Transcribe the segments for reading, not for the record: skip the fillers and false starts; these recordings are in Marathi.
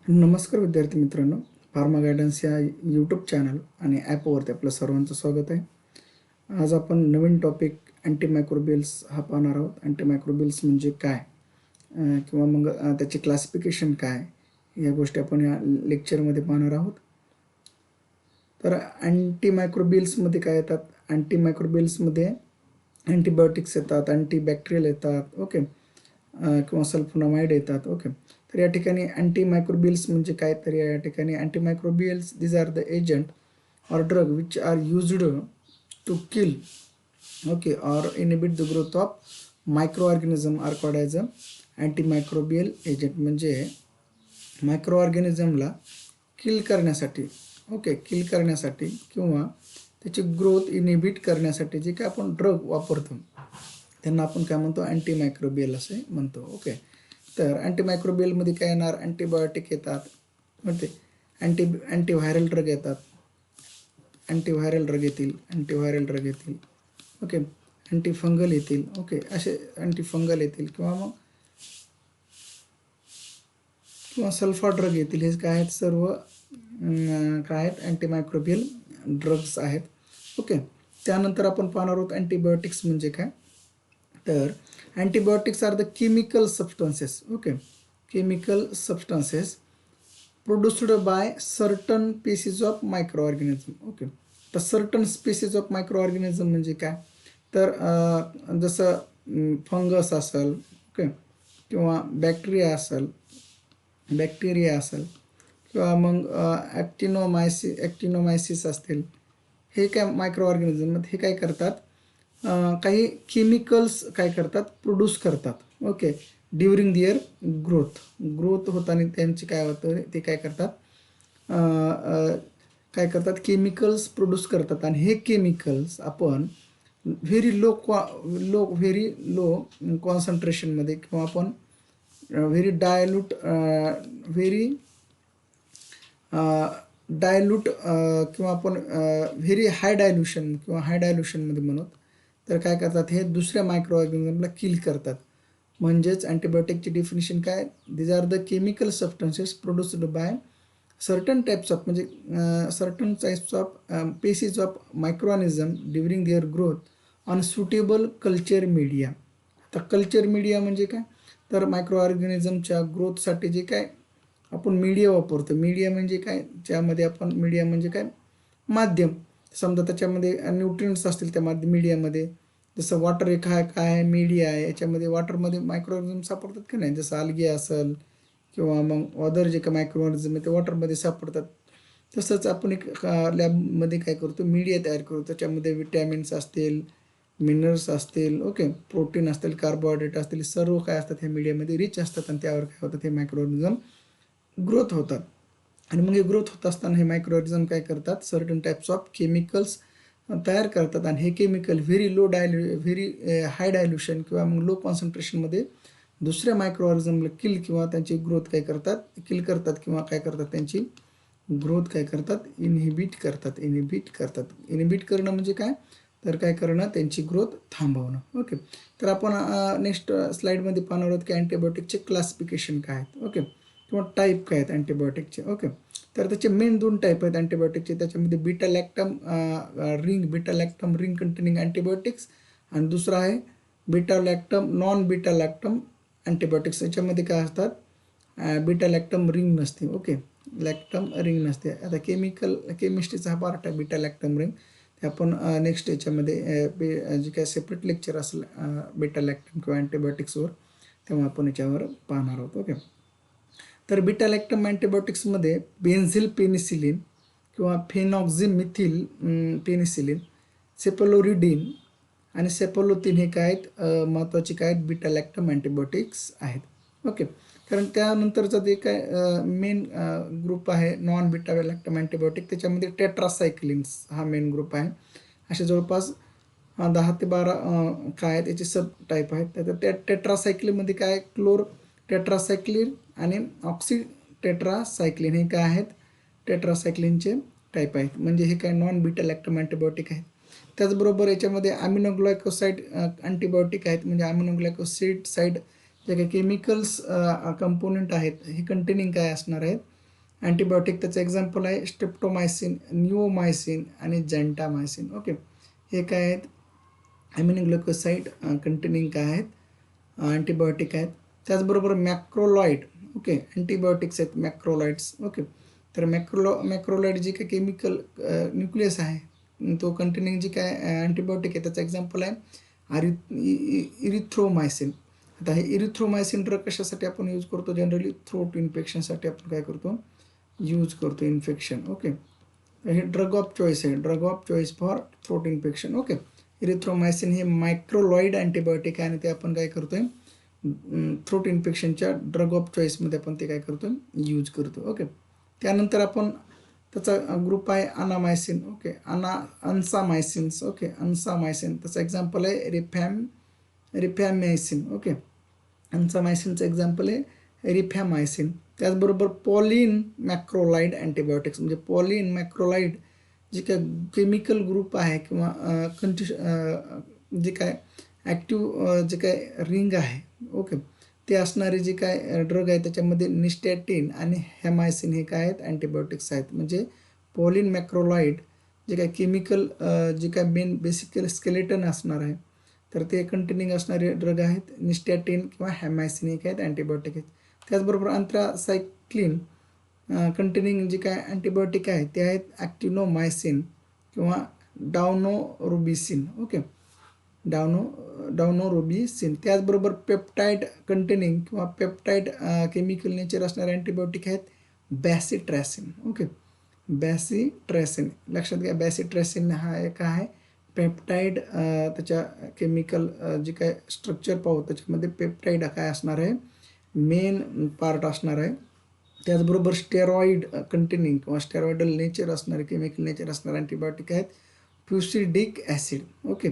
नमस्कार विद्यार्थी मित्रांनो, फार्मा गायडन्स या यूट्यूब चॅनल आणि ॲपवरती आपलं सर्वांचं स्वागत आहे. आज आपण नवीन टॉपिक अँटीमायक्रोबियल्स हा पाहणार आहोत. अँटीमायक्रोबियल्स म्हणजे काय किंवा मग त्याचे क्लासिफिकेशन काय, या गोष्टी आपण या लेक्चरमध्ये पाहणार आहोत. तर अँटीमायक्रोबियल्समध्ये काय येतात? अँटीमायक्रोबियल्समध्ये अँटीबायोटिक्स येतात, अँटीबॅक्टेरियल येतात, ओके, किंवा सल्फोनामाइड येतात, ओके. तर या ठिकाणी अँटीमायक्रोबियल्स म्हणजे काय? तर या ठिकाणी antimicrobials these are the agent or drug which are used to kill, okay, or inhibit the growth of microorganism are called as a antimicrobial agent. म्हणजे मायक्रोऑर्गॅनिझमला किल करण्यासाठी, ओके, किल करण्यासाठी किंवा त्याची ग्रोथ इनिबिट करण्यासाठी जे काय आपण ड्रग वापरतो त्यांना आपण काय म्हणतो? अँटीमायक्रोबियल असे म्हणतो, ओके. तर अँटीमायक्रोबियलमध्ये काय येणार? अँटीबायोटिक येतात, म्हणजे अँटीव्हायरल ड्रग येतात, अँटीव्हायरल ड्रग येतील, ओके, अँटीफंगल येतील, ओके, असे अँटीफंगल येतील किंवा सल्फा ड्रग येतील. हे काय आहेत? सर्व काय आहेत? अँटीमायक्रोबियल ड्रग्स आहेत, ओके. त्यानंतर आपण पाहणार आहोत अँटीबायोटिक्स म्हणजे काय. तर antibiotics are the chemical substances, okay, chemical substances produced by certain species of microorganism, okay. तर सर्टन स्पीसीज ऑफ मायक्रोऑर्गॅनिझम म्हणजे काय? तर जसं फंगस असेल, ओके, किंवा बॅक्टेरिया असेल किंवा मग ॲक्टिनोमायसिस असतील, हे काय मायक्रोऑर्गॅनिझम हे काय करतात? काही केमिकल्स काय करतात? प्रोड्यूस करतात, ओके, ड्युरिंग दिअर ग्रोथ होताना त्यांची काय होतं? ते काय करतात? केमिकल्स प्रोड्यूस करतात आणि हे केमिकल्स आपण व्हेरी लो कॉन्सन्ट्रेशनमध्ये किंवा आपण व्हेरी डायल्यूट किंवा आपण व्हेरी हाय डायल्युशनमध्ये म्हणत, तर काय करतात? हे दुसऱ्या मायक्रोऑर्गॅनिझमला किल करतात. म्हणजेच अँटीबायोटिकची डेफिनेशन काय? These are the chemical substances produced by certain types of, म्हणजे certain types of species of microorganism during their growth on suitable culture media. आता कल्चर मीडिया म्हणजे काय? तर मायक्रोऑर्गॅनिझमच्या ग्रोथसाठी जे काय आपण मीडिया वापरतो, मीडिया म्हणजे काय? ज्यामध्ये आपण मीडिया म्हणजे काय? माध्यम. समजा त्याच्यामध्ये न्यूट्रिएंट्स असतील त्या मीडियामध्ये, जसं वॉटर एक काय आहे? मीडिया आहे. याच्यामध्ये वॉटरमध्ये मायक्रोऑर्गॅनिझम सापडतात की नाही? जसं आल्गे असेल किंवा मग अदर जे काही मायक्रोऑर्गॅनिझम आहे ते वॉटरमध्ये सापडतात. तसंच आपण एक लॅबमध्ये काय करतो? मीडिया तयार करतो. त्याच्यामध्ये विटॅमिन्स असतील, मिनरल्स असतील, ओके, प्रोटीन असतील, कार्बोहायड्रेट असतील, सर्व काय असतात ह्या मीडियामध्ये रिच असतात आणि त्यावर काय होतं? हे मायक्रोऑर्गॅनिझम ग्रोथ होतात. आणि मग हे ग्रोथ होत असताना हे मायक्रोऑर्गॅनिझम काय करतात? सर्टन टाइप्स ऑफ केमिकल्स तयार करतात आणि हे केमिकल व्हेरी हाय डायल्युशन किंवा मग लो कॉन्सन्ट्रेशनमध्ये दुसऱ्या मायक्रोऑर्गॅनिझमला किल किंवा त्यांची ग्रोथ काय करतात? किल करतात किंवा काय करतात? त्यांची ग्रोथ काय करतात? इनहिबिट करतात. इनहिबिट करणं म्हणजे काय? तर काय करणं? त्यांची ग्रोथ थांबवणं, ओके. तर आपण नेक्स्ट स्लाईडमध्ये पाहणार आहोत की अँटीबायोटिकचे क्लासिफिकेशन काय आहेत, ओके, किंवा टाईप काय आहेत अँटीबायोटिकचे, ओके. तर त्याचे मेन 2 टाईप आहेत अँटीबायोटिकचे. त्याच्यामध्ये beta lactam ring containing antibiotics आणि दुसरा आहे नॉन बीटा लॅक्टम अँटीबायोटिक्स. याच्यामध्ये काय असतात? बीटा लॅक्टम रिंग नसते, ओके, लॅक्टम रिंग नसते. आता केमिस्ट्रीचा हा पार्ट आहे बीटा लॅक्टम रिंग. ते आपण नेक्स्ट याच्यामध्ये जे काय सेपरेट लेक्चर असेल बीटा लॅक्टम किंवा अँटीबायोटिक्सवर, तेव्हा आपण याच्यावर पाहणार आहोत, ओके. तर बीटा लॅक्टम अँटीबायोटिक्समध्ये बेन्झिल पेनिसिलिन किंवा फेनॉक्झिमिथिल पेनिसिलिन, सेपलोरिडिन आणि सेपलोथिन हे काय आहेत? महत्त्वाचे काय आहेत? बीटा लॅक्टम अँटीबायोटिक्स आहेत, ओके. कारण त्यानंतरचा जे काय मेन ग्रुप आहे नॉन बीटा लॅक्टम अँटीबायोटिक, त्याच्यामध्ये टेट्रासायक्लिन्स हा मेन ग्रुप आहे. असे जवळपास 10 ते 12 काय आहेत याचे सब टाईप आहेत. तर त्या टेट्रासायक्लिनमध्ये काय? टेट्रासायक्लिन आणि ऑक्सी टेट्रासायक्लिन हे काय आहेत? टेट्रासायक्लिनचे टाईप आहेत. म्हणजे हे काय? नॉन बीटा लॅक्टम अँटीबायोटिक आहेत. त्याचबरोबर याच्यामध्ये अमिनोग्लायकोसाइड अँटीबायोटिक आहेत. म्हणजे अमिनोग्लायकोसाइड जे काही केमिकल्स कंपोनंट आहेत हे कंटेनिंग काय असणार आहेत? अँटीबायोटिक त्याचं एक्झाम्पल आहे स्ट्रेप्टोमायसिन, न्यूओमायसिन आणि जेंटामायसिन. ओके, हे काय आहेत, ॲमिनोग्लिकोसाइड कंटेनिंग काय आहेत, अँटीबायोटिक आहेत. त्याचबरोबर मॅक्रोलॉइड, ओके, अँटीबायोटिक्स आहेत मॅक्रोलॉइड्स. ओके, तर मॅक्रोलॉइड जी काही केमिकल न्यूक्लियस आहे तो कंटेनिंग जी काय अँटीबायोटिक आहे त्याचं एक्झाम्पल आहे इरिथ्रोमायसिन. आता हे इरिथ्रोमायसिन ड्रग कशासाठी आपण यूज करतो, जनरली थ्रोट इन्फेक्शनसाठी आपण काय करतो, यूज करतो, इन्फेक्शन. ओके, हे ड्रग ऑफ चॉईस आहे, drug of choice for throat infection. Okay, erythromycin हे मायक्रोलॉइड अँटीबायोटिक आहे आणि ते आपण काय करतोय थ्रोट इन्फेक्शनच्या ड्रग ऑफ चॉईसमध्ये आपण ते काय करतो, यूज करतो. ओके, त्यानंतर आपण त्याचा ग्रुप आहे अनामायसिन. ओके, अन्सामायसिन्स. ओके, अन्सामायसिन त्याचं एक्झाम्पल आहे रिफॅमायसिन. ओके, अन्सामायसिनचं एक्झाम्पल आहे रिफॅमायसिन. त्याचबरोबर पॉलिन मॅक्रोलाइड अँटीबायोटिक्स, म्हणजे पॉलिन मॅक्रोलाइड जे काय केमिकल ग्रुप आहे किंवा जे काय ॲक्टिव्ह जे काय रिंग आहे, ओके, ते असणारे जे काय ड्रग आहे त्याच्यामध्ये निस्टॅटिन आणि हॅमायसिन हे काय आहेत, अँटीबायोटिक्स आहेत. म्हणजे पॉलिन मॅक्रोलाइड जे काय केमिकल जे काय मेन बेसिकल स्केलेटन असणार आहे तर ते कंटेनिंग असणारे ड्रग आहेत निस्टॅटिन किंवा हॅमायसिन हे काय आहेत, अँटीबायोटिक आहेत. त्याचबरोबर अँथ्रासायक्लिन कंटेनिंग जे काय अँटीबायोटिक आहेत ते आहेत ॲक्टिनोमायसिन किंवा डायनोरोबिसिन. ओके, डायनोरोबिसिन. त्याचबरोबर पेप्टाईड कंटेनिंग किंवा पेप्टाईड केमिकल नेचर असणारे अँटीबायोटिक आहेत बॅसिट्रॅसिन. ओके, बॅसिट्रॅसिन लक्षात घ्या, बॅसिट्रॅसिन हा एक आहे पेप्टाईड, त्याच्या केमिकल जे काय स्ट्रक्चर पाहू त्याच्यामध्ये पेप्टाईड काय असणार आहे, मेन पार्ट असणार आहे. त्याचबरोबर स्टेरॉइड कंटेनिंग किंवा स्टेरॉइडल नेचर असणारे केमिकल नेचर असणारे अँटीबायोटिक आहेत फ्युसिडिक ॲसिड. ओके,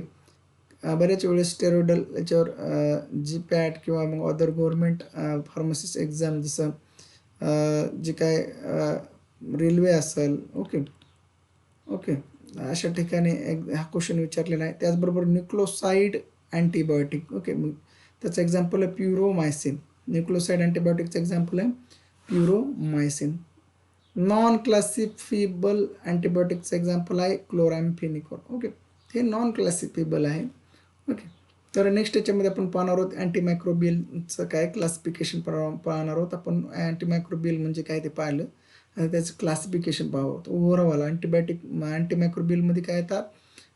बऱ्याच वेळेस स्टेरॉइडल याच्यावर जी पॅट किंवा मग अदर गव्हर्मेंट फार्मसिस्ट एक्झाम जसं जे काय रेल्वे असेल, ओके ओके अशा ठिकाणी हा क्वेश्चन विचारलेला आहे. त्याचबरोबर न्यूक्लोसाइड अँटीबायोटिक. ओके, मग त्याचं एक्झाम्पल आहे प्युरोमायसिन. न्यूक्लोसाइड अँटीबायोटिकचं एक्झाम्पल आहे प्युरोमायसिन. नॉन क्लासिफिबल अँटीबायोटिकचं एक्झाम्पल आहे क्लोरॅम्फेनिकोल. ओके, हे नॉन क्लासिफिबल आहे. ओके, तर नेक्स्ट याच्यामध्ये आपण पाहणार आहोत अँटीमायक्रोबियलचं काय क्लासिफिकेशन पाहणार आहोत आपण. अँटीमायक्रोबियल म्हणजे काय ते पाहिलं आणि त्याचं क्लासिफिकेशन पाहावं. ओव्हरऑल अँटीमायक्रोबियलमध्ये काय येतात,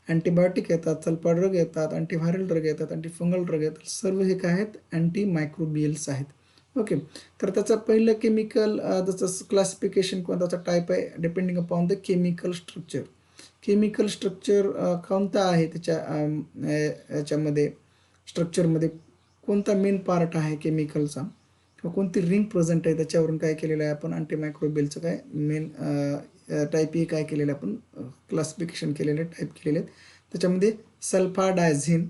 अँटीबायोटिक येतात, सल्फा ड्रग येतात, अँटीव्हायरल ड्रग येतात, अँटीफंगल ड्रग येतात, सर्व हे काय आहेत, अँटीमायक्रोबियल्स आहेत. ओके, तर त्याचं पहिलं केमिकल जसं क्लासिफिकेशन किंवा त्याचा टाईप आहे depending upon the chemical structure. Chemical structure कोणता आहे त्याच्या याच्यामध्ये स्ट्रक्चरमध्ये कोणता मेन पार्ट आहे केमिकलचा किंवा कोणती रिंग प्रेझेंट आहे त्याच्यावरून काय केलेलं आहे आपण अँटीमायक्रोबियलचं काय मेन टाईप हे काय केलेलं आपण क्लासिफिकेशन केलेलं टाईप केलेले आहेत. त्याच्यामध्ये सल्फाडायझिन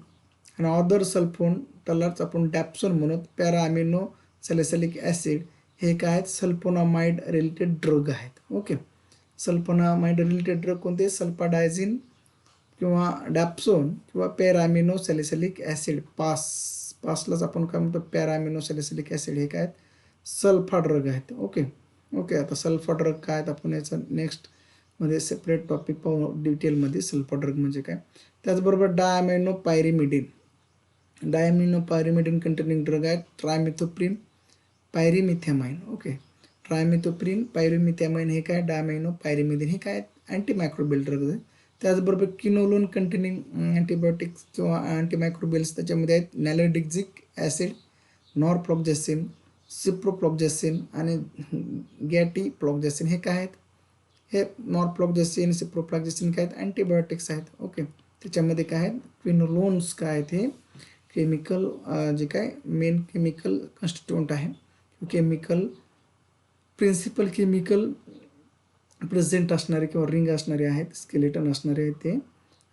आणि ऑदर सल्फोन त्यालाच आपण डॅप्सोन म्हणत. पॅरा अमिनो सॅलिसिलिक ॲसिड हे काय आहेत, सल्फोनामाइड रिलेटेड ड्रग आहेत. ओके, सल्फोनामाइड रिलेटेड ड्रग कोणते, सल्फाडायझिन किंवा डॅप्सोन किंवा पॅरामिनो सॅलिसिलिक ॲसिड. पासलाच आपण काय म्हणतो पॅरामिनो सॅलिसिलिक ॲसिड हे काय आहेत, सल्फा ड्रग आहेत. ओके ओके, आता सल्फा ड्रग काय आहेत आपण याचा नेक्स्टमध्ये सेपरेट टॉपिक पाहू डिटेलमध्ये सल्फा ड्रग म्हणजे काय. त्याचबरोबर डायमिनो पायरिमिडिन कंटेनिंग ड्रग आहेत ट्रायमिथोप्रिन पायरिमिथॅमाइन. ओके, ट्रायमिथोप्रिन पायरिमिथॅमाइन हे काय, डायमिनो पायरिमिडिन हे काय अँटीमायक्रोबियल ड्रग आहेत. त्याचबरोबर किनोलोन कंटेनिंग अँटीबायोटिक्स किंवा अँटीमायक्रोबियल्स त्याच्यामध्ये आहेत नॅलोडिक्झिक ॲसिड, नॉरफ्लॉक्झॅसिन, सिप्रोफ्लॉक्झॅसिन आणि गॅटिफ्लॉक्झॅसिन हे काय आहेत, हे नॉरफ्लॉक्झॅसिन सिप्रोफ्लॉक्झॅसिन काय आहेत, अँटीबायोटिक्स आहेत. ओके, त्याच्यामध्ये काय आहेत क्विनोलोन्स काय आहेत, हे केमिकल जे काय मेन केमिकल कॉन्स्टिट्यूएंट आहे, केमिकल प्रिन्सिपल केमिकल प्रेझेंट असणारे किंवा रिंग असणारे आहेत, स्केलेटन असणारे आहेत ते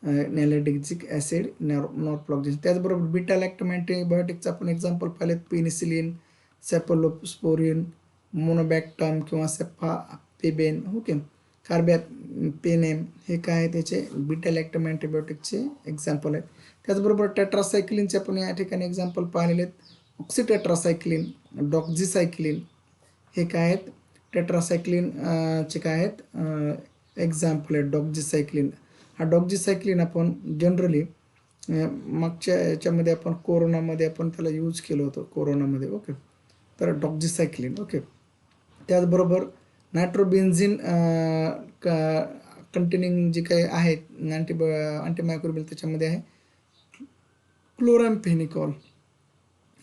नॅलोडिक्झिक ॲसिड, नॉरफ्लॉक्झॅसिन. त्याचबरोबर बीटा लॅक्टम अँटीबायोटिकचं आपण एक्झाम्पल पाहिलेत पेनिसिलिन, सेफलोस्पोरिन, मोनोबॅक्टम किंवा सेफापेबेन. ओके, कार्बॅपेनेम हे काय आहे त्याचे बीटा लॅक्टम अँटीबायोटिकचे एक्झाम्पल आहेत. त्याचबरोबर टेट्रासायक्लिनचे आपण या ठिकाणी एक्झाम्पल पाहिलेले आहेत ऑक्सिटेट्रासायक्लिन, डॉक्झिसायक्लिन हे काय आहेत टेट्रासायक्लिन चे काय आहेत एक्झाम्पल आहेत. डॉक्झीसायक्लिन, हा डॉक्झीसायक्लिन आपण जनरली मागच्या याच्यामध्ये आपण कोरोनामध्ये आपण त्याला यूज केलं होतं कोरोनामध्ये. ओके, तर डॉक्झीसायक्लिन. ओके, त्याचबरोबर नायट्रोबेन्झिन कंटेनिंग जे काही आहेत अँटीमायक्रोबियल त्याच्यामध्ये आहे क्लोरामफेनिकॉल,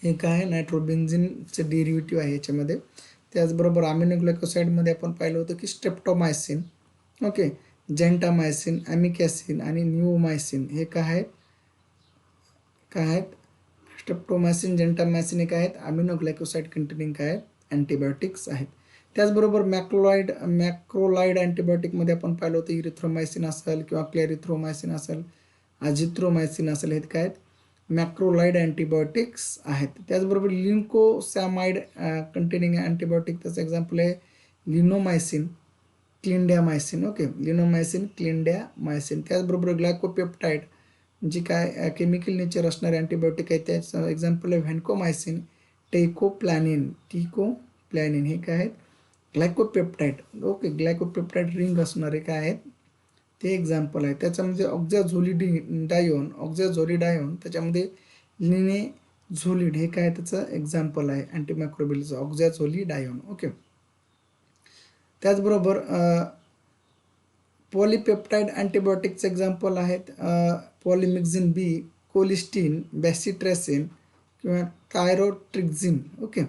हे काय आहे नायट्रोबेन्झिनचे डेरिव्हेटिव्ह आहे याच्यामध्ये. त्याचबरोबर अमिनोग्लायकोसाईडमध्ये आपण पाहिलं होतं की स्ट्रेप्टोमायसिन, ओके, जेंटामायसिन, ॲमिकॅसिन आणि न्यूमायसिन हे काय आहेत स्ट्रेप्टोमायसिन, जेंटामायसिन हे काय आहेत अमिनोग्लायकोसाईड कंटेनिंग काय आहेत अँटीबायोटिक्स आहेत. त्याचबरोबर मॅक्रोलाइड अँटीबायोटिकमध्ये आपण पाहिलं होतं इरिथ्रोमायसिन असेल किंवा क्लॅरिथ्रोमायसिन असेल, अझिथ्रोमायसिन असेल, हे काय आहेत मॅक्रोलाइड अँटीबायोटिक्स आहेत. त्याचबरोबर लिंकोसॅमाइड कंटेनिंग अँटीबायोटिक, त्याचं एक्झाम्पल आहे लिनोमायसिन, क्लिंडॅमायसिन. ओके, लिनोमायसिन, क्लिंडॅमायसिन. त्याचबरोबर ग्लायकोपेप्टाईड जी काय केमिकल नेचर असणारे अँटीबायोटिक आहे त्याचं एक्झाम्पल आहे व्हॅन्कोमायसिन, टिकोप्लॅनिन हे काय आहेत ग्लायकोपेप्टाईड. ओके, ग्लायकोपेप्टाईड रिंग असणारे काय आहेत ते एक्झाम्पल आहे. त्याच्यामध्ये ऑक्झॅझोलिडायोन त्याच्यामध्ये लिनेझोलिड हे काय त्याचं एक्झाम्पल आहे अँटीमायक्रोबियलचं ऑक्झॅझोलिडायोन. ओके, त्याचबरोबर पॉलीपेप्टाईड अँटीबायोटिकचे एक्झाम्पल आहेत पॉलिमिक्झिन बी, कोलिस्टीन, बॅसिट्रॅसिन किंवा टायरोट्रिक्झिन. ओके,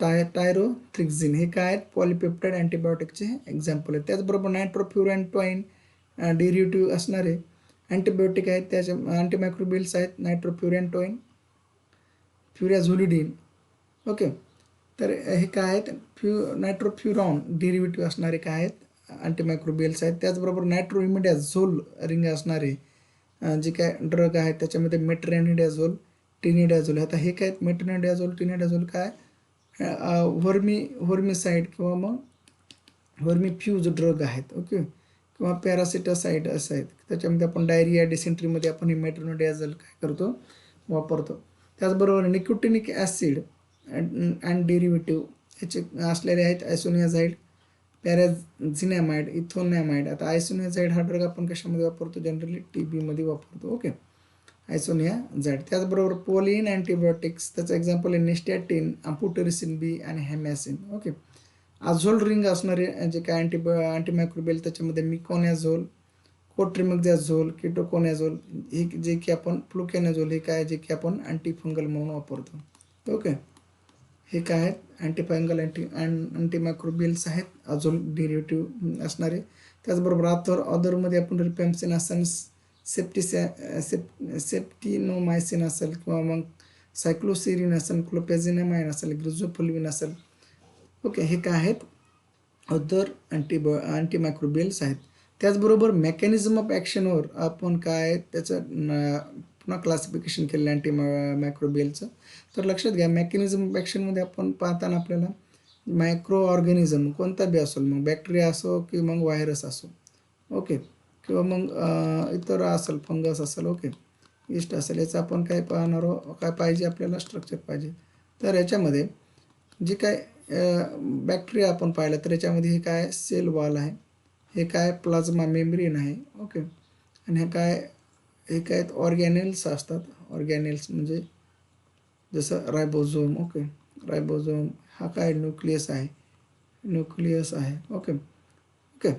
टायरोथ्रिक्झिन हे काय आहेत पॉलीपेप्टाईड अँटीबायोटिकचे एक्झाम्पल आहेत. त्याचबरोबर नायट्रोफ्युरॅन्टॉइन डेरिव्हेटिव्ह असणारे अँटीबायोटिक आहेत, त्याचे अँटीमायक्रोबियल्स आहेत नायट्रोफ्युरॅन्टॉइन, फ्युरॅझोलिडिन. ओके, तर हे काय आहेत नायट्रोफ्युरॉन डेरिव्हेटिव्ह असणारे काय आहेत अँटीमायक्रोबियल्स आहेत. त्याचबरोबर नायट्रोइमिडॅझोल रिंग असणारे जे काय ड्रग आहेत त्याच्यामध्ये मेट्रोनिडाझोल, टिनिडाझोल. आता हे काय आहेत मेट्रोनिडाझोल, टिनिडाझोल काय व्हर्मिसाईड किंवा मग व्हर्मिफ्यूज ड्रग आहेत. ओके, किंवा पॅरासिटासाईड असं आहेत. त्याच्यामध्ये आपण डायरिया, डिसेंट्रीमध्ये आपण हे मेट्रोनिडाझोल काय करतो वापरतो. त्याचबरोबर निकोटिनिक ॲसिड अँड डेरिव्हेटिव्ह ह्याचे असलेले आहेत आयसोनियाझाईड, पॅराझिनॅमाइड, इथोनॅमाइड. आता आयसोनियाझाईड हा ड्रग आपण कशामध्ये वापरतो जनरली टीबीमध्ये वापरतो. ओके, आयसोनियाझाईड. त्याचबरोबर पोलिन अँटीबायोटिक्स त्याचं एक्झाम्पल आहे नेस्टॅटिन, अम्फोटेरिसिन बी आणि हेमॅसिन. ओके, आझोल रिंग असणारे जे काय अँटीमायक्रोबियल त्याच्यामध्ये मिकोनॅझोल, कोट्रिमेक्झॅझोल, किटोकोनॅझोल हे जे की आपण फ्लुकॅनॅझोल हे काय जे की आपण अँटीफंगल म्हणून वापरतो. ओके, हे काय आहेत अँटीफंगल अँटीमायक्रोबियल्स आहेत आझोल डेरिव्हेटिव्ह असणारे. त्याचबरोबर अदरमध्ये आपण रिपॅम्सिन असेल, सेप्टिनोमायसिन असेल किंवा मग सायक्लोसिरिन असेल, क्लोपॅझिनामाइन असेल, ग्रिझोफुल्विन असेल. ओके, हे काय आहेत अदर अँटीमायक्रोबियल्स आहेत. त्याचबरोबर मेकॅनिझम ऑफ ॲक्शनवर आपण काय त्याचं पुन्हा क्लासिफिकेशन केलं अँटीमायक्रोबियलचं. तर लक्षात घ्या मेकॅनिझम ऑफ ॲक्शनमध्ये आपण पाहताना आपल्याला मायक्रो ऑर्गॅनिझम कोणता बी असो, मग बॅक्टेरिया असो की मग व्हायरस असो, ओके, किंवा मग इतर असेल फंगस असेल, ओके, इस्ट असेल, याचं आपण काय पाहणार काय पाहिजे आपल्याला स्ट्रक्चर पाहिजे. तर याच्यामध्ये जे काय बॅक्टेरिया आपण पाहिलं तर याच्यामध्ये हे काय सेल वॉल आहे, हे काय प्लाझ्मा मेम्ब्रेन आहे. ओके, आणि हे काय ऑर्गॅनेल्स असतात. ऑर्गॅनेल्स म्हणजे जसं रायबोझोम. ओके, रायबोझोम हा काय न्यूक्लियस आहे, ओके. ओके,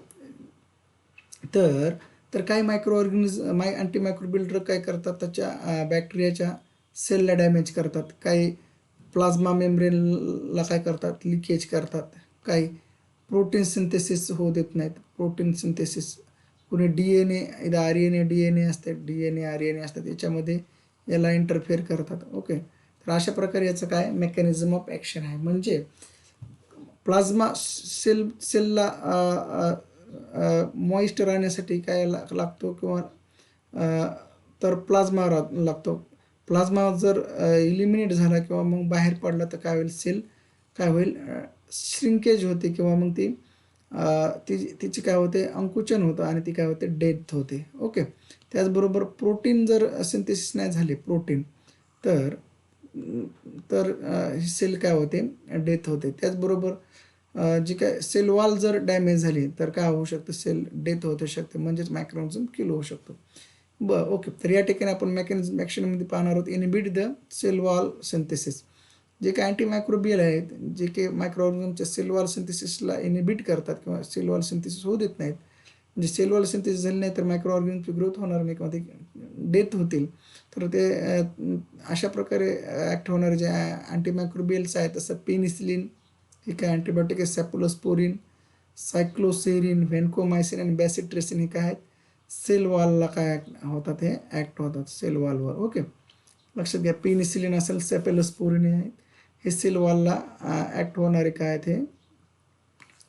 तर काही मायक्रो ऑर्गॅनिझम अँटीमायक्रोबियल ड्रग काय करतात त्याच्या बॅक्टेरियाच्या सेलला डॅमेज करतात, काही प्लाझ्मा मेम्ब्रेनला काय करतात लिकेज करतात, काही प्रोटीन सिंथेसिस होऊ देत नाहीत. प्रोटीन सिंथेसिस कुणी RNA असतात याच्यामध्ये याला इंटरफेअर करतात. ओके, तर अशा प्रकारे याचं काय मेकॅनिझम ऑफ ॲक्शन आहे. म्हणजे प्लाझ्मा सेलला मॉइस्ट राहण्यासाठी काय लागतो किंवा तर प्लाझ्मा लागतो. प्लाझ्मा जर इलिमिनेट झाला किंवा मग बाहेर पडला तर काय होईल सेल काय होईल श्रिंकेज होते किंवा मग तिची काय होते अंकुचन होतं आणि ती काय होते डेथ होते. ओके, त्याचबरोबर प्रोटीन जर सिंथेसिस नाही झाले प्रोटीन तर सेल काय होते डेथ होते. त्याचबरोबर जी काय सेल वॉल जर डॅमेज झाली तर काय होऊ शकतं, सेल डेथ होऊ शकते, म्हणजेच मायक्रोऑर्गनिझम किल होऊ शकतो. ओके. तर या ठिकाणी आपण मेकॅनिझम ॲक्शनमध्ये पाहणार आहोत. Inhibit the cell wall synthesis. जे काही अँटीमायक्रोबियल आहेत, जे काही मायक्रोऑर्गनिझमच्या सेल वॉल सिंथेसिसला इनहिबिट करतात किंवा सेल वॉल सिंथेसिस होऊ देत नाहीत. म्हणजे सेल वॉल सिंथेसिस झाली नाही तर मायक्रो ऑर्गॅनिझमची ग्रोथ होणार नाही किंवा ते डेथ होतील. तर ते अशा प्रकारे ॲक्ट होणारे जे अँटीमायक्रोबियल्स आहेत, तसं पेनिसिलिन, हे काय अँटीबायोटिक आहे, सॅपोलोस्पोरिन, सायक्लोसेरिन, व्हेनकोमायसिन आणि बॅसिट्रेसिन, हे काय आहेत, सेल वॉलला काय होतात, हे ॲक्ट होतात सेल वॉलवर. ओके. लक्षात घ्या, पेनिसिलिन असेल, सॅपेलोस्पोरिन आहेत, हे सेल वॉलला ॲक्ट होणारे काय आहेत, हे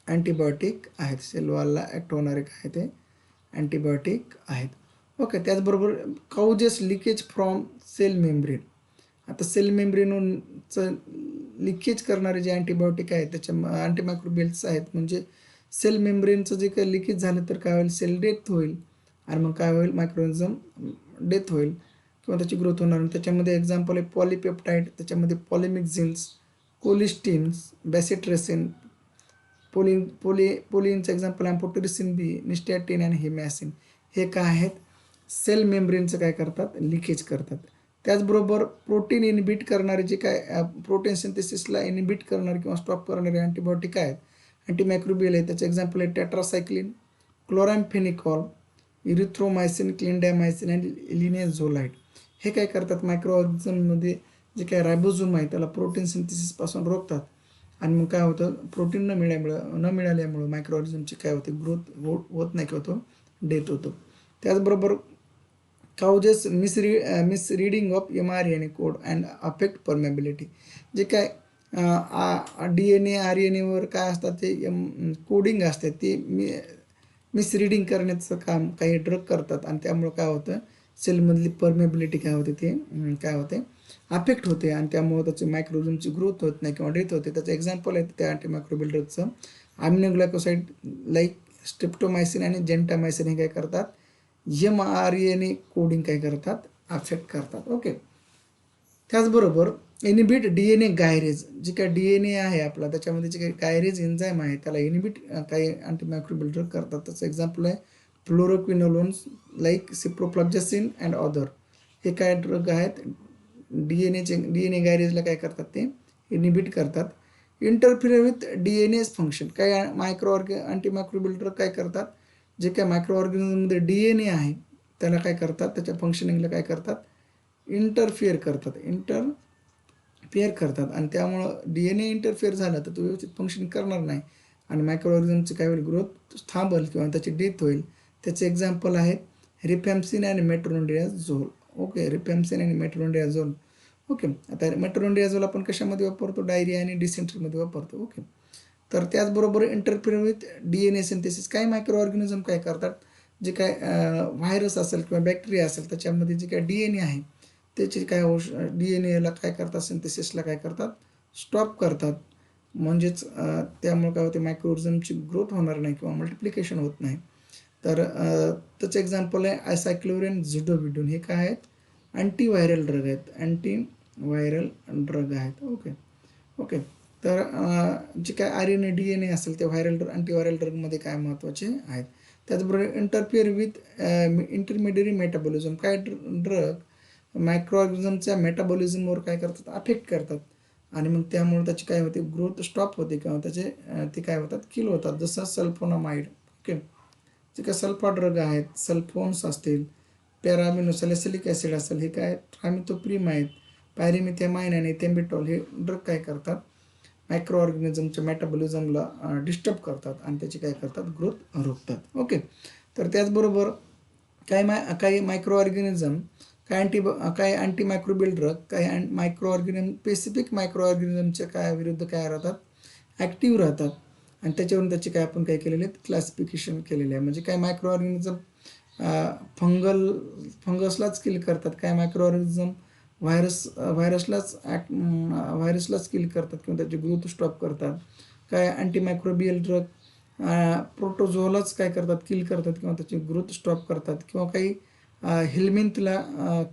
अँटीबायोटिक आहेत. सेल वॉलला ॲक्ट होणारे काय ते अँटीबायोटिक आहेत. ओके. त्याचबरोबर causes leakage from cell membrane. आता सेल मेम्ब्रेनचं लिकेज करणारे जे अँटीबायोटिक आहेत, त्याच्या अँटीमायक्रोबियल्स आहेत, म्हणजे सेल मेम्ब्रेनचं जे काही लिकेज झालं तर काय होईल, सेल डेथ होईल आणि मग काय होईल, मायक्रोऑर्गनिझम डेथ होईल किंवा त्याची ग्रोथ होणार नाही. त्याच्यामध्ये एक्झाम्पल आहे पॉलीपेप्टाईड, त्याच्यामध्ये पॉलिमिक्झिन्स, कोलिस्टिन्स, बॅसिट्रेसिन, पोलिनचं एक्झाम्पल अँफोटेरिसिन बी, निस्टॅटिन आणि हिमॅसिन, हे काय आहेत, सेल मेम्ब्रेनचं काय करतात, लिकेज करतात. त्याचबरोबर प्रोटीन इनहिबिट करणारे जे काय प्रोटीन सिंथेसिसला इनहिबिट करणारे किंवा स्टॉप करणारे अँटीबायोटिक आहेत, अँटीमायक्रोबियल आहे, त्याचं एक्झाम्पल आहे टेट्रासायक्लिन, क्लोरॅम्फेनिकॉल, इरिथ्रोमायसिन, क्लिंडॅमायसिन आणि लिनेझोलाइड. हे काय करतात, मायक्रोऑर्गनिझममध्ये जे काय रायबोझोम आहे त्याला प्रोटीन सिंथेसिसपासून रोखतात आणि मग काय होतं, प्रोटीन न मिळाल्यामुळं मायक्रोऑर्गनिझमची काय होते, ग्रोथ होत नाही किंवा तो डेथ होतो. त्याचबरोबर causes misreading of mRNA code and affect permeability. जे काय DNA RNAवर काय असतात, ते कोडिंग असते, ते मिसरीडिंग करण्याचं काम काही ड्रग करतात आणि त्यामुळं काय होतं, सेलमधली परमेबिलिटी काय होते, ते काय होते, अफेक्ट होते आणि त्यामुळे त्याची मायक्रोऑर्गनिझमची ग्रोथ होत नाही किंवा डेथ होते. त्याचं एक्झाम्पल आहे त्या अँटीमायक्रोबियल ड्रगचं अमिनोग्लायकोसाइड लाईक स्ट्रिप्टोमायसिन आणि जेंटामायसिन, हे काय करतात, mRNA कोडिंग काय करतात, अफेक्ट करतात. ओके. त्याचबरोबर इनहिबिट DNA गायरेज. जे काय DNA आहे आपला, त्याच्यामध्ये जे काही गायरेज एन्झाईम आहे त्याला इनहिबिट काही अँटीमायक्रोबियल ड्रग करतात. त्याचं एक्झाम्पल आहे फ्लोरोक्विनोलोन्स लाईक सिप्रोफ्लॉक्झासिन अँड अदर. हे काय ड्रग आहेत, DNA गायरेजला काय करतात, ते इनहिबिट करतात. Interfere with DNA function. काही अँटीमायक्रोबियल ड्रग काय करतात, जे काय मायक्रो ऑर्गॅनिझममध्ये DNA आहे त्याला काय करतात, त्याच्या फंक्शनिंगला काय करतात, इंटरफिअर करतात आणि त्यामुळं DNA इंटरफिअर झालं तर तो व्यवस्थित फंक्शनिंग करणार नाही आणि मायक्रो ऑर्गॅनिझमची काय होईल, ग्रोथ थांबल किंवा त्याची डेथ होईल. त्याचे एक्झाम्पल आहेत रिफॅम्सिन आणि मेट्रोनिडाझोल. ओके. रिफॅम्सिन आणि मेट्रोनिडाझोल. ओके. आता मेट्रोनिडाझोल आपण कशामध्ये वापरतो, डायरिया आणि डिसेंट्रीमध्ये वापरतो. ओके. तर त्याचबरोबर इंटरफिअर विथ DNA सिंथेसिस. काही मायक्रो ऑर्गॅनिझम काय करतात, जे काय व्हायरस असेल किंवा बॅक्टेरिया असेल त्याच्यामध्ये जे काय DNA आहे त्याची काय DNAला काय करतात, सिंथेसिसला काय करतात, स्टॉप करतात. म्हणजेच त्यामुळे काय होते, मायक्रोऑर्गॅनिझमची ग्रोथ होणार नाही किंवा मल्टिप्लिकेशन होत नाही. तर त्याचं एक्झाम्पल आहे आयसाक्लोरिन, झिडोविडोन. हे काय आहेत, अँटीव्हायरल ड्रग आहेत, अँटीव्हायरल ड्रग आहेत. ओके. ओके. तर जे काय RNA DNA असेल ते अँटीव्हायरल ड्रगमध्ये काय महत्त्वाचे आहेत. त्याचबरोबर इंटरफिअर विथ इंटरमिडियरी मेटाबॉलिझम. काय ड्रग मायक्रो ऑर्गॅनिझमच्या मेटाबॉलिझमवर काय करतात, अफेक्ट करतात आणि मग त्यामुळे त्याची काय होते, ग्रोथ स्टॉप होते किंवा त्याचे ते काय होतात, किल होतात. जसं सल्फोनामाइड. ओके. जे काय सल्फा ड्रग आहेत, सल्फोन्स असतील, पॅरामिनो सॅलिसिलिक ॲसिड असेल, हे काय ट्रामिथोप्रिम आहेत, पायरिमिथेमाइन आणि थेम्बिटॉल, हे ड्रग काय करतात, मायक्रो ऑर्गॅनिझमच्या मेटाबॉलिझमला डिस्टर्ब करतात आणि त्याची काय करतात, ग्रोथ रोखतात. ओके. तर त्याचबरोबर काही मायक्रो ऑर्गॅनिझम, काही अँटीमायक्रोबियल ड्रग, काही मायक्रो ऑर्गॅनिझम स्पेसिफिक मायक्रो ऑर्गॅनिझमच्या काय विरुद्ध काय राहतात, ॲक्टिव्ह राहतात आणि त्याच्यावरून त्याची काय आपण काय केलेले आहेत, क्लासिफिकेशन केलेले आहे. म्हणजे काय मायक्रो ऑर्गॅनिझम फंगसलाच किल करतात, काय मायक्रो ऑर्गॅनिझम व्हायरसलाच किल करतात किंवा त्याची ग्रोथ स्टॉप करतात. काय अँटीमायक्रोबियल ड्रग प्रोटोझोलाच काय करतात, किल करतात किंवा त्याची ग्रोथ स्टॉप करतात किंवा काही हेल्मिंथला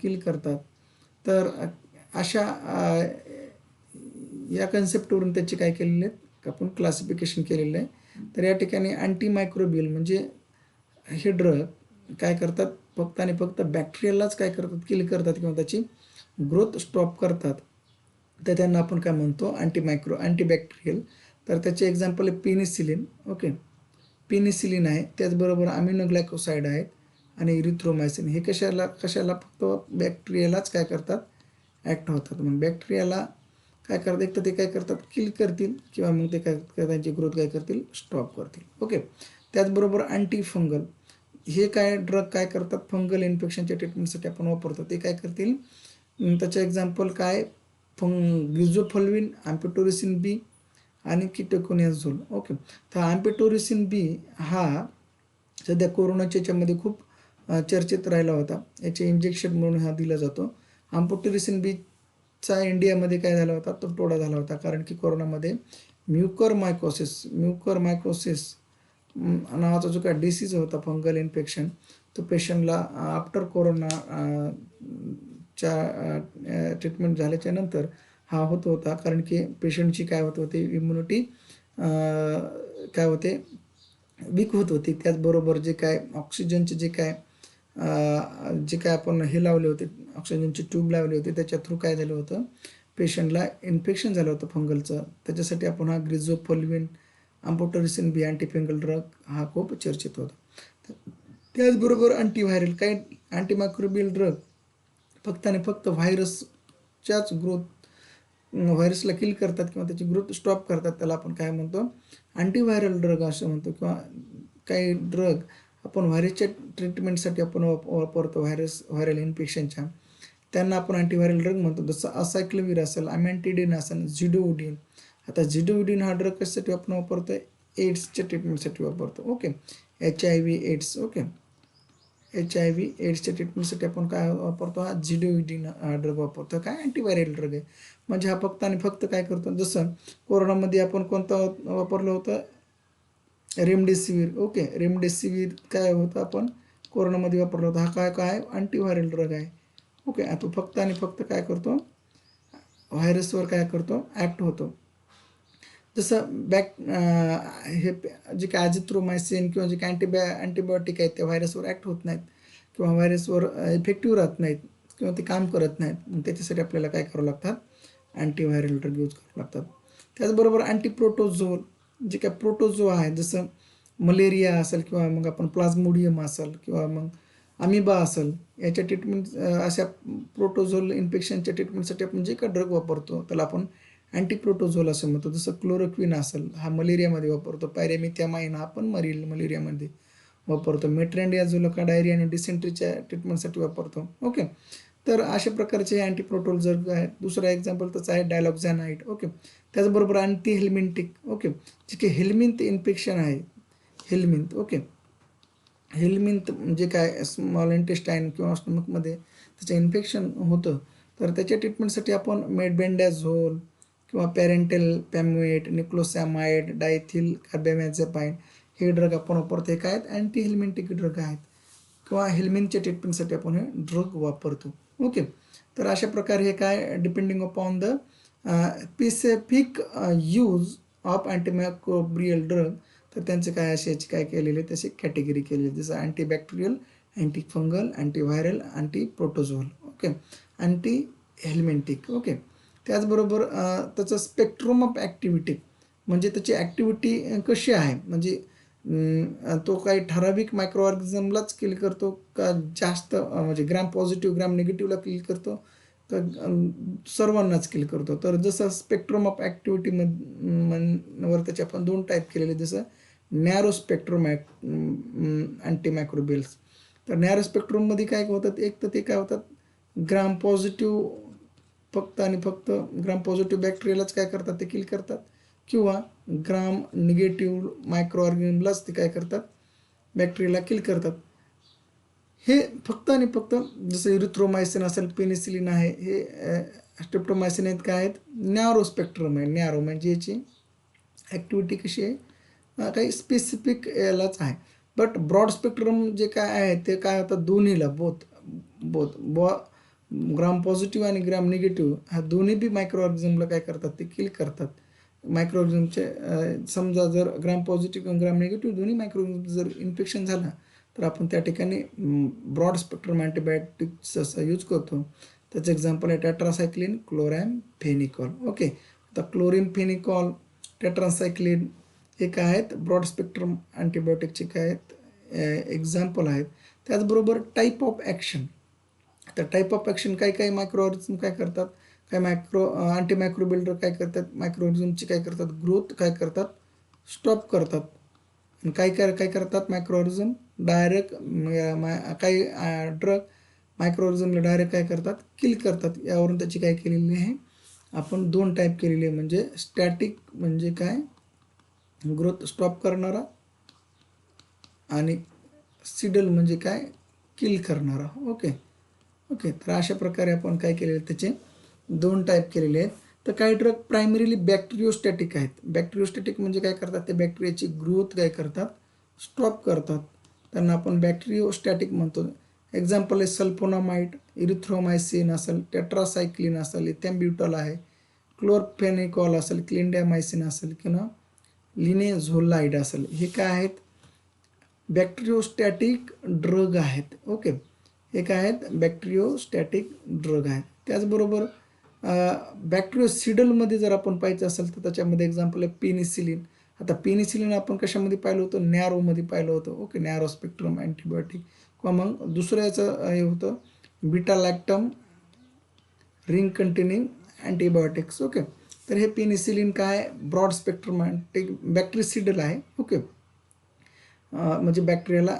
किल करतात. तर अशा या कन्सेप्टवरून त्याची काय केलेले आहेत, आपण क्लासिफिकेशन केलेलं आहे. तर या ठिकाणी अँटी मायक्रोबियल म्हणजे हे ड्रग काय करतात, फक्त आणि फक्त बॅक्टेरियालाच काय करतात, किल करतात किंवा त्याची ग्रोथ स्टॉप करतात. तर त्यांना आपण काय म्हणतो, अँटीबॅक्टेरियल. तर त्याचे एक्झाम्पल आहे पेनिसिलिन. ओके, पेनिसिलिन आहे, त्याचबरोबर अमिनोग्लायकोसाईड आहेत आणि इरिथ्रोमायसिन. हे कशाला कशाला फक्त बॅक्टेरियालाच काय करतात, ॲक्ट होतात. मग बॅक्टेरियाला काय करतात, एक तर ते काय करतात, किल करतील किंवा मग ते काय त्यांची ग्रोथ काय करतील, स्टॉप करतील. ओके, त्याचबरोबर अँटी फंगल. हे काय ड्रग काय करतात, फंगल इन्फेक्शनच्या ट्रीटमेंटसाठी आपण वापरतो. ते काय करतील, त्याचे एक्झाम्पल काय, ग्लिझोफल्विन, आम्पिटोरिसिन बी आणि कीटोकोनाझोल. ओके, तर आम्पिटोरिसिन बी हा सध्या कोरोनाच्या याच्यामध्ये खूप चर्चेत राहिला होता. याचे इंजेक्शन म्हणून हा दिला जातो. आम्पिटोरिसिन बीचा इंडियामध्ये काय झाला होता, तो तोडा झाला होता, कारण की कोरोनामध्ये म्युकरमायकोसिस नावाचा जो काय डिसीज होता, फंगल इन्फेक्शन, तो पेशंटला आफ्टर कोरोना च्या ट्रीटमेंट झाल्याच्या नंतर हा होत होता, कारण की पेशंटची काय होत होती, इम्युनिटी काय होते, वीक होत होती. त्याचबरोबर जे काय ऑक्सिजनचे जे काय आपण हे लावले होते, ऑक्सिजनची ट्यूब लावली होती, त्याच्या थ्रू काय झालं होतं, पेशंटला इन्फेक्शन झालं होतं फंगलचं. त्याच्यासाठी आपण हा ग्लिझोफल्विन, आम्पिटोरिसिन बी अँटीफंगल ड्रग हा खूप चर्चेत होता. त्याचबरोबर अँटीव्हायरल, काही अँटीमायक्रोबियल ड्रग फक्त आणि फक्त व्हायरसच्याच व्हायरसला किल करतात किंवा त्याची ग्रोथ स्टॉप करतात. त्याला आपण काय म्हणतो, अँटीव्हायरल ड्रग असं म्हणतो. किंवा काही ड्रग आपण व्हायरसच्या ट्रीटमेंटसाठी आपण वापरतो, व्हायरल इन्फेक्शनच्या, त्यांना आपण अँटीव्हायरल ड्रग म्हणतो. जसं असायक्लोव्हिर असेल, अमॅन्टिडिन असेल, झिडोउडिन. आता झिडोउडिन हा ड्रग कशासाठी आपण वापरतो, एड्सच्या ट्रीटमेंटसाठी वापरतो. Okay, HIV AIDS. Okay, HIV एड्सच्या ट्रीटमेंटसाठी आपण काय वापरतो, हा झिडोउडिन हा ड्रग वापरतो. काय अँटीव्हायरल ड्रग आहे. म्हणजे हा फक्त आणि फक्त काय करतो, जसं कोरोनामध्ये आपण कोणतं वापरलं होतं, रेमडेसिवीर. ओके, रेमडेसिवीर काय होतं, आपण कोरोनामध्ये वापरलं होतं. हा काय अँटीव्हायरल ड्रग आहे. ओके, तो फक्त आणि फक्त काय करतो, व्हायरसवर काय करतो, ॲक्ट होतो. जसं हे जे काय अझिथ्रोमायसिन किंवा जे काय अँटीबायोटिक आहेत, ते व्हायरसवर ॲक्ट होत नाहीत किंवा व्हायरसवर इफेक्टिव्ह राहत नाहीत किंवा ते काम करत नाहीत. मग त्याच्यासाठी आपल्याला काय करावं लागतात, अँटीव्हायरल ड्रग यूज करावं लागतात. त्याचबरोबर अँटीप्रोटोझोल, जे काय प्रोटोझो आहे, जसं मलेरिया असेल किंवा मग आपण प्लाझ्मोडियम असेल किंवा मग अमिबा असेल, याच्या ट्रीटमेंट अशा प्रोटोझोल इन्फेक्शनच्या ट्रीटमेंटसाठी आपण जे काय ड्रग वापरतो, त्याला आपण अँटीप्रोटोझोल असं म्हणतो. जसं क्लोरोक्विन असेल, हा मलेरियामध्ये वापरतो. पायरेमिथामाइन हा पण मलेरियामध्ये वापरतो. मेट्रेंडियाझोल हा डायरिया आणि डिसेंट्रीच्या ट्रीटमेंटसाठी वापरतो. ओके, तर अशा प्रकारचे अँटीप्रोटोझोल आहेत. दुसरा एक्झाम्पल त्याचा आहे डायलॉक्झॅनाइड. ओके, त्याचबरोबर अँटी हेल्मिंटिक. ओके, जे की हेल्मिंथ इन्फेक्शन आहे, हेल्मिंथ. ओके, हेल्मिंथ म्हणजे काय, स्मॉल इंटेस्टाईन किंवा स्टमकमध्ये त्याचं इन्फेक्शन होतं, तर त्याच्या ट्रीटमेंटसाठी आपण मेडबेंडाझोल किंवा पॅरेंटल पॅम्युएट, निक्लोसॅमाइड, डायथिल कार्बॅमॅझेपाइन हे ड्रग आपण वापरतो. हे काय आहेत, अँटी हेल्मिंटिक ड्रग आहेत किंवा हेल्मिनच्या ट्रीटमेंटसाठी आपण हे ड्रग वापरतो. ओके, तर अशा प्रकारे हे काय, depending upon the specific use of antimicrobial drug, तर त्यांचं काय असे याची काय केलेले, तसे कॅटेगरी केलेली, जसं antibacterial, anti fungal, antiviral, anti protozoal. Okay, anti helminthic. Okay, त्याचबरोबर त्याचं स्पेक्ट्रम ऑफ ॲक्टिव्हिटी, म्हणजे त्याची ॲक्टिव्हिटी कशी आहे, म्हणजे तो काही ठराविक मायक्रो ऑर्गॅनिझमलाच किल करतो का जास्त, म्हणजे ग्राम पॉझिटिव्ह ग्राम निगेटिव्हला किल करतो का सर्वांनाच किल करतो. तर जसं स्पेक्ट्रम ऑफ ॲक्टिव्हिटी वर त्याचे आपण 2 टाईप केलेले, जसं नॅरो स्पेक्ट्रम अँटीमायक्रोबियल्स. तर नॅरो स्पेक्ट्रममध्ये काय होतात, एक तर ते काय होतात, ग्राम पॉझिटिव्ह, फक्त आणि फक्त ग्राम पॉझिटिव्ह बॅक्टेरियालाच काय करतात, ते किल करतात, किंवा ग्राम निगेटिव्ह मायक्रो ऑर्गॅनिझमलाच ते काय करतात, बॅक्टेरियाला किल करतात. हे फक्त आणि फक्त जसं इरिथ्रोमायसिन असेल, पेनिसिलिन आहे, हे स्ट्रेप्टोमायसिन आहेत, काय आहेत, नॅरो स्पेक्ट्रम आहे. नॅरो म्हणजे याची ॲक्टिव्हिटी कशी आहे, काही स्पेसिफिक यालाच आहे. बट ब्रॉड स्पेक्ट्रम जे काय आहे, ते काय होतं, दोन्हीला बोथ ग्राम पॉझिटिव्ह आणि ग्राम निगेटिव्ह ह्या दोन्ही बी मायक्रो ऑर्गॅनिझमला काय करतात, ते किल करतात. मायक्रोऑर्गॅनिझमचे समजा जर ग्राम पॉझिटिव्ह किंवा ग्राम निगेटिव्ह दोन्ही मायक्रोऑर्गॅनिझम जर इन्फेक्शन झालं तर आपण त्या ठिकाणी ब्रॉड स्पेक्ट्रम अँटीबायोटिक्सचा यूज करतो. त्याचं एक्झाम्पल आहे टेट्रासायक्लिन, क्लोरॅमफेनिकॉल. ओके, आता क्लोरिमफेनिकॉल, टेट्रासायक्लिन हे काय आहेत, ब्रॉड स्पेक्ट्रम अँटीबायोटिकचे काय आहेत एक्झाम्पल आहेत. त्याचबरोबर टाईप ऑफ ॲक्शन. तर टाईप ऑफ ॲक्शन काही मायक्रो ऑर्गॅनिझम काय करतात, काय अँटी मायक्रोबिल्डर काय करतात, मायक्रो ऑर्गॅनिझमची काय करतात, ग्रोथ काय करतात, स्टॉप करतात. आणि काय करतात मायक्रो ऑर्गॅनिझम डायरेक्ट काही ड्रग मायक्रो ऑर्गॅनिझमला डायरेक्ट काय करतात, किल करतात. यावरून त्याची काय केलेली आहे आपण 2 टाईप केलेली आहे. म्हणजे स्टॅटिक म्हणजे काय, ग्रोथ स्टॉप करणारा, आणि सिडल म्हणजे काय, किल करणारा. ओके, तर अशा प्रकारे आपण काय केलेले त्याचे 2 टाईप केलेले आहेत. तर काही ड्रग प्रायमरीली बॅक्टेरियोस्टॅटिक आहेत. बॅक्टेरियोस्टॅटिक म्हणजे काय करतात, ते बॅक्टेरियाची ग्रोथ काय करतात, स्टॉप करतात. त्यांना आपण बॅक्टेरियोस्टॅटिक म्हणतो. एक्झाम्पल आहे सल्फोनामाइड, इरिथ्रोमायसिन असेल, टेट्रासायक्लिन असेल, इथॅम्ब्युटॉल आहे, क्लोरफेनिकॉल असेल, क्लिंडामायसिन असेल किंवा लिनेझोलाइड असेल. हे काय आहेत, बॅक्टेरियोस्टॅटिक ड्रग आहेत. ओके, हे काय आहेत, बॅक्टेरियोस्टॅटिक ड्रग आहेत. त्याचबरोबर बॅक्टेरियोसिडलमध्ये जर आपण पाहायचं असेल तर त्याच्यामध्ये एक्झाम्पल आहे पेनिसिलिन. आता पेनिसिलिन आपण कशामध्ये पाहिलं होतं, नॅरोमध्ये पाहिलं होतं. Okay, narrow spectrum antibiotic. किंवा मग दुसरं याचं हे होतं beta lactam ring containing antibiotics. Okay, तर हे पेनिसिलिन काय, ब्रॉड स्पेक्ट्रम बॅक्टेरिसिडल आहे. ओके, म्हणजे बॅक्टेरियाला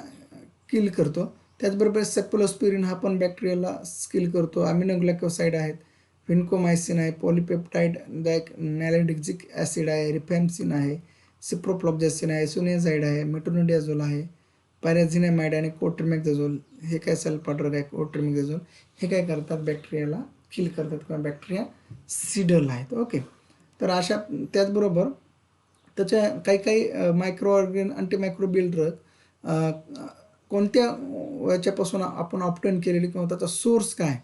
किल करतो. त्याचबरोबर सेफलोस्पिरिन हा पण बॅक्टेरियाला किल करतो. अमिनोग्लायकोसाइड आहेत, व्हिन्कोमायसिन आहे, पॉलिपेप्टाइड नॅलेडिक्झिक ॲसिड आहे, रिफॅम्सिन आहे, सिप्रोफ्लॉक्झॅसिन आहे, सुनेझाइड आहे, मेट्रोनिडाझोल आहे, पॅराझिनामाइड आणि कोट्रिमॅक्झाझोल. हे काय सल्फा ड्रग आहे कोट्रिमॅक्झाझोल. हे काय करतात, बॅक्टेरियाला किल करतात किंवा बॅक्टेरिया सिडल आहेत. ओके, तर अशा त्याचबरोबर त्याच्या काही मायक्रो ऑर्गॅन अँटीमायक्रोबियल ड्रग कोणत्या याच्यापासून आपण ऑप्टेन केलेली किंवा त्याचा सोर्स काय,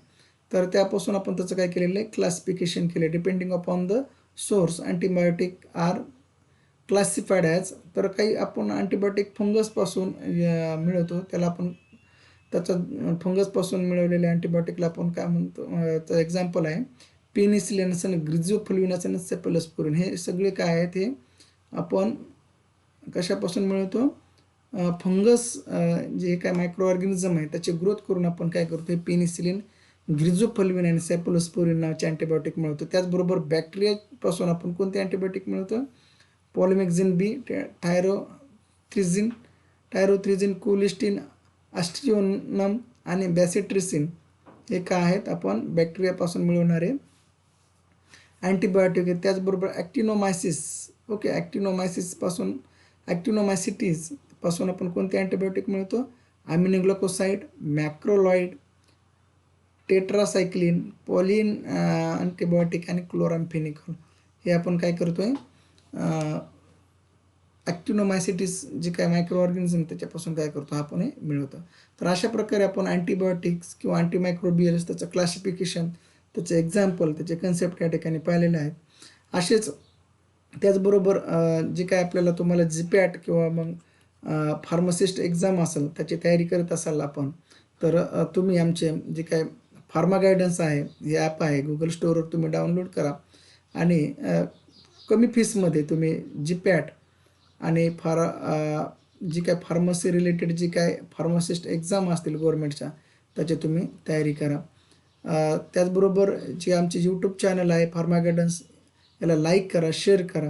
तर त्यापासून आपण त्याचं काय केलेलं आहे, क्लासिफिकेशन केले. Depending upon the source antibiotic are classified as. तर काही आपण अँटीबायोटिक फंगसपासून मिळवतो, त्याला आपण त्याचा फंगसपासून मिळवलेल्या अँटीबायोटिकला आपण काय म्हणतो, त्याचं एक्झाम्पल आहे पेनिसिलिन असेल, ग्रिझोफ्लुविन असेल, सेफलोस्पिरिन. हे सगळे काय आहेत, हे आपण कशापासून मिळवतो, फंगस जे काय मायक्रो ऑर्गॅनिझम आहे त्याची ग्रोथ करून आपण काय करतो, हे पेनिसिलिन, ग्रिझोफ्लुविन आणि सेफलोस्पिरिन नावाचे अँटीबायोटिक मिळवतो. त्याचबरोबर बॅक्टेरियापासून आपण कोणते अँटीबायोटिक मिळवतो, पॉलिमॅक्झिन बी, टायरोथ्रिझिन, कोलिस्टिन, अस्ट्रिओनम आणि बॅसिट्रिसिन. हे काय आहेत, आपण बॅक्टेरियापासून मिळवणारे अँटीबायोटिक आहेत. त्याचबरोबर ॲक्टिनोमायसिस. ओके, ॲक्टिनोमायसिटीज पासून आपण कोणते अँटीबायोटिक मिळवतो, अमिनोग्लायकोसाइड, मॅक्रोलॉइड, टेट्रासायक्लिन, पॉलिन अँटीबायोटिक आणि क्लोरामफेनिकॉल. हे आपण काय करतोय, ॲक्टिनोमायसिटीस जे काय मायक्रो ऑर्गॅनिझम त्याच्यापासून काय करतो, आपण हे मिळवतो. तर अशा प्रकारे आपण अँटीबायोटिक्स किंवा अँटीमायक्रोबियल्स त्याचं क्लासिफिकेशन, त्याचे एक्झाम्पल, त्याचे कन्सेप्ट या ठिकाणी पाहिलेले आहेत. असेच त्याचबरोबर जे काय आपल्याला तुम्हाला जीपॅट किंवा मग फार्मासिस्ट एक्झाम असेल त्याची तयारी करत असाल आपण, तर तुम्ही आमचे जे काय फार्मा गायडन्स आहे हे ॲप आहे गुगल स्टोअरवर तुम्ही डाउनलोड करा आणि कमी फीसमध्ये तुम्ही जीपॅट आणि जी काय फार्मसी रिलेटेड जी काय फार्मासिस्ट एक्झाम असतील गव्हर्नमेंटच्या त्याची तुम्ही तयारी करा. त्याचबरोबर जे आमचे यूट्यूब चॅनल आहे फार्मा गायडन्स, याला लाईक करा, शेअर करा.